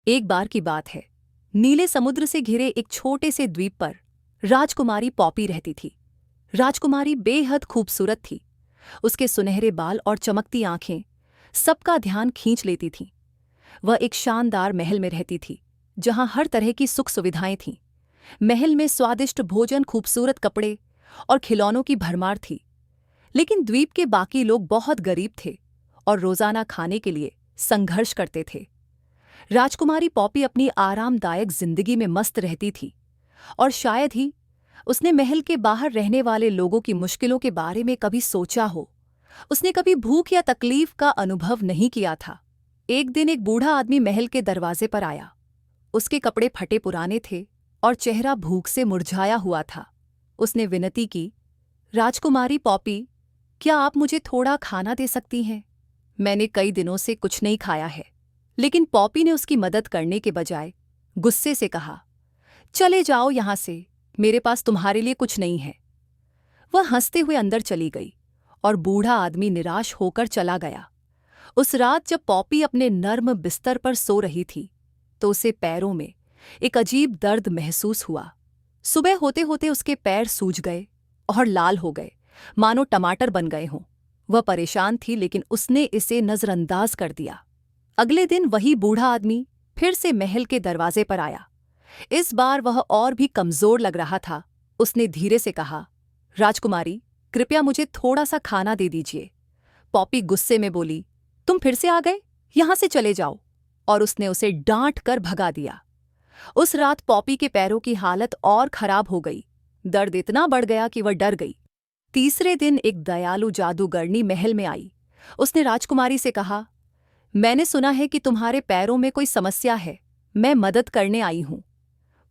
एक बार की बात है। नीले समुद्र से घिरे एक छोटे से द्वीप पर राजकुमारी पॉपी रहती थी। राजकुमारी बेहद खूबसूरत थी। उसके सुनहरे बाल और चमकती आंखें सबका ध्यान खींच लेती थीं। वह एक शानदार महल में रहती थी, जहां हर तरह की सुख सुविधाएं थीं। महल में स्वादिष्ट भोजन, खूबसूरत कपड़े और खिलौनों की भरमार थी। लेकिन द्वीप के बाकी लोग बहुत गरीब थे और रोजाना खाने के लिए संघर्ष करते थे। राजकुमारी पॉपी अपनी आरामदायक जिंदगी में मस्त रहती थी और शायद ही उसने महल के बाहर रहने वाले लोगों की मुश्किलों के बारे में कभी सोचा हो। उसने कभी भूख या तकलीफ का अनुभव नहीं किया था। एक दिन एक बूढ़ा आदमी महल के दरवाजे पर आया। उसके कपड़े फटे पुराने थे और चेहरा भूख से मुरझाया हुआ था। उसने विनती की, राजकुमारी पॉपी, क्या आप मुझे थोड़ा खाना दे सकती हैं? मैंने कई दिनों से कुछ नहीं खाया है। लेकिन पॉपी ने उसकी मदद करने के बजाय गुस्से से कहा, चले जाओ यहां से, मेरे पास तुम्हारे लिए कुछ नहीं है। वह हंसते हुए अंदर चली गई और बूढ़ा आदमी निराश होकर चला गया। उस रात जब पॉपी अपने नर्म बिस्तर पर सो रही थी, तो उसे पैरों में एक अजीब दर्द महसूस हुआ। सुबह होते होते उसके पैर सूज गए और लाल हो गए, मानो टमाटर बन गए हों। वह परेशान थी, लेकिन उसने इसे नजरअंदाज कर दिया। अगले दिन वही बूढ़ा आदमी फिर से महल के दरवाजे पर आया। इस बार वह और भी कमजोर लग रहा था। उसने धीरे से कहा, राजकुमारी, कृपया मुझे थोड़ा सा खाना दे दीजिए। पॉपी गुस्से में बोली, तुम फिर से आ गए, यहां से चले जाओ। और उसने उसे डांट कर भगा दिया। उस रात पॉपी के पैरों की हालत और खराब हो गई। दर्द इतना बढ़ गया कि वह डर गई। तीसरे दिन एक दयालु जादूगरनी महल में आई। उसने राजकुमारी से कहा, मैंने सुना है कि तुम्हारे पैरों में कोई समस्या है, मैं मदद करने आई हूं।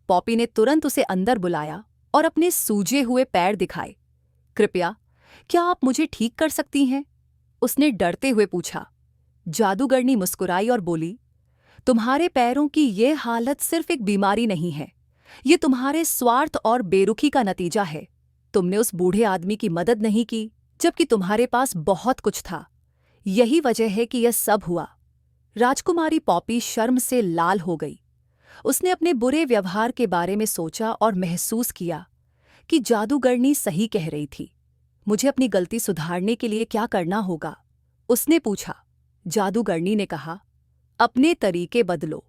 पॉपी ने तुरंत उसे अंदर बुलाया और अपने सूजे हुए पैर दिखाए। कृपया, क्या आप मुझे ठीक कर सकती हैं? उसने डरते हुए पूछा। जादूगरनी मुस्कुराई और बोली, तुम्हारे पैरों की ये हालत सिर्फ एक बीमारी नहीं है, ये तुम्हारे स्वार्थ और बेरुखी का नतीजा है। तुमने उस बूढ़े आदमी की मदद नहीं की, जबकि तुम्हारे पास बहुत कुछ था। यही वजह है कि यह सब हुआ। राजकुमारी पॉपी शर्म से लाल हो गई। उसने अपने बुरे व्यवहार के बारे में सोचा और महसूस किया कि जादूगरनी सही कह रही थी। मुझे अपनी गलती सुधारने के लिए क्या करना होगा? उसने पूछा। जादूगरनी ने कहा, अपने तरीके बदलो।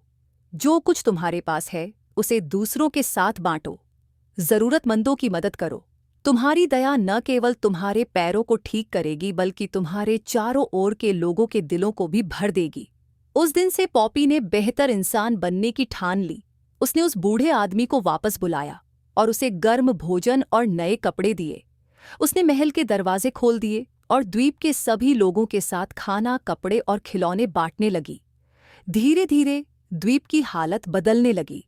जो कुछ तुम्हारे पास है उसे दूसरों के साथ बांटो। जरूरतमंदों की मदद करो। तुम्हारी दया न केवल तुम्हारे पैरों को ठीक करेगी, बल्कि तुम्हारे चारों ओर के लोगों के दिलों को भी भर देगी। उस दिन से पॉपी ने बेहतर इंसान बनने की ठान ली। उसने उस बूढ़े आदमी को वापस बुलाया और उसे गर्म भोजन और नए कपड़े दिए। उसने महल के दरवाजे खोल दिए और द्वीप के सभी लोगों के साथ खाना, कपड़े और खिलौने बांटने लगी। धीरे धीरे द्वीप की हालत बदलने लगी।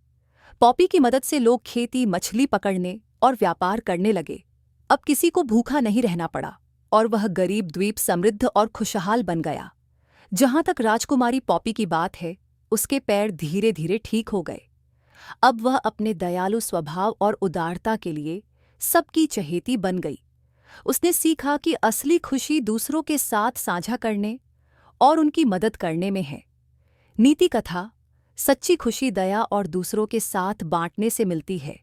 पॉपी की मदद से लोग खेती, मछली पकड़ने और व्यापार करने लगे। अब किसी को भूखा नहीं रहना पड़ा और वह गरीब द्वीप समृद्ध और खुशहाल बन गया। जहां तक राजकुमारी पॉपी की बात है, उसके पैर धीरे धीरे ठीक हो गए। अब वह अपने दयालु स्वभाव और उदारता के लिए सबकी चहेती बन गई। उसने सीखा कि असली खुशी दूसरों के साथ साझा करने और उनकी मदद करने में है। नीति कथा, सच्ची खुशी दया और दूसरों के साथ बांटने से मिलती है।